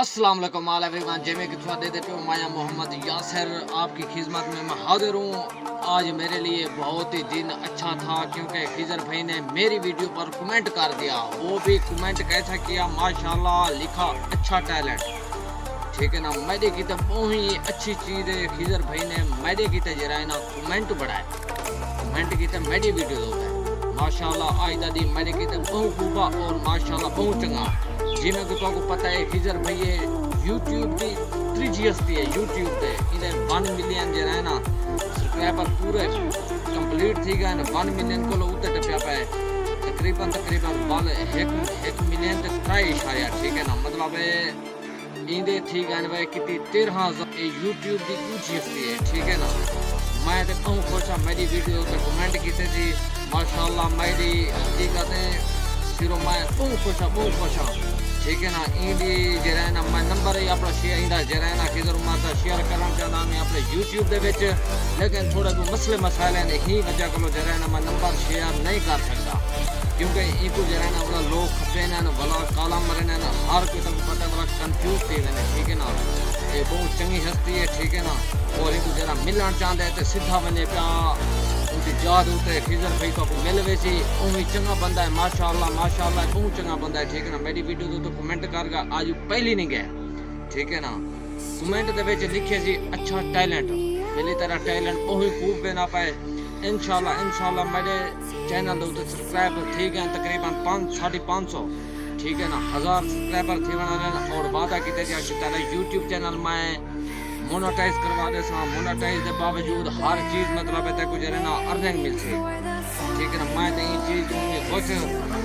अस्सलाम वालेकुम all everyone, जैसे कि तुम देते हो मैं मोहम्मद यासिर आपकी खिदमत में मैं हाजिर हूँ। आज मेरे लिए बहुत ही दिन अच्छा था क्योंकि खिजर भाई ने मेरी वीडियो पर कमेंट कर दिया। वो भी कमेंट कैसा किया, माशाल्लाह लिखा अच्छा टैलेंट। ठीक है ना, मैंने की तो बहुत ही अच्छी चीज़ है। खिजर भाई ने मैंने की तो जरा ना कमेंट बढ़ाए, कमेंट की तो मेरी वीडियो होता है माशाल्लाह। आज दादी मैंने की तो बहुत खूबा और माशाल्लाह बहुत चंगा। जिमें कि तुमको पता है खिजर भाई यूट्यूब की 3G हस्ती है। यूट्यूब पे इधर 1 मिलियन जो है ना सब्सक्राइबर पूरे कंप्लीट थी गए। 1 मिलियन को लोग उतर टप्या पे तकरीबन 1 मिलियन तक ट्राई इशारा। ठीक है ना, मतलब इंदे थी गए भाई कितनी 13,000 यूट्यूब की 2G हस्ती है। ठीक है ना, मैं तो बहुत खुश हाँ। मेरी वीडियो पे कमेंट किए थी माशाल्लाह। मेरी हकीकत सिरो मैं बहुत खुश हाँ। ठीक है ना, इंडी जरा ना मैं नंबर ही अपना शेयर इंदा जरा ना किधर माता शेयर करना चाहता मैं अपने यूट्यूब दे विच, लेकिन थोड़े को मसले मसाइल ने ही वजह को जरा ना मैं नंबर शेयर नहीं कर सकता क्योंकि इनको जरा ना बड़ा लोग खपे ना भला काला मरे ना हर कोई तक पता बड़ा कंफ्यूज थी मैंने। ठीक है ना, ये बहुत चंगी हस्ती है। ठीक है ना, और इनको जरा मिलना चाहते हैं तो सीधा बने प्या उनकी याद होते खिजर भाई को मिल वैसी उन्हें चंगा बंदा है माशाल्लाह माशाल्लाह बहुत चंगा बंदा है। ठीक है ना, मेरी वीडियो तो कमेंट करके आज पहली नहीं गया। ठीक है ना, कमेंट दे विच लिखे सी अच्छा टैलेंट मेरी तरह टैलेंट बहुत खूब बना पाए। इंशाल्लाह मेरे चैनल के उत्ते सब्सक्राइबर ठीक है तकरीबन 500-550। ठीक है ना, 1000 सब्सक्राइबर थी वना और वादा किते थे यूट्यूब चैनल में मोनेटाइज करवा दे सा। मोनेटाइज के बावजूद हर चीज़ मतलब है कुछ है ना अर्निंग मिल सी। ठीक है ना, मैं तो ये चीज़ खुश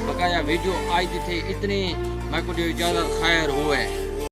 बकाया वीडियो आई थी इतनी मैं कुछ इजाज़त खैर हुए।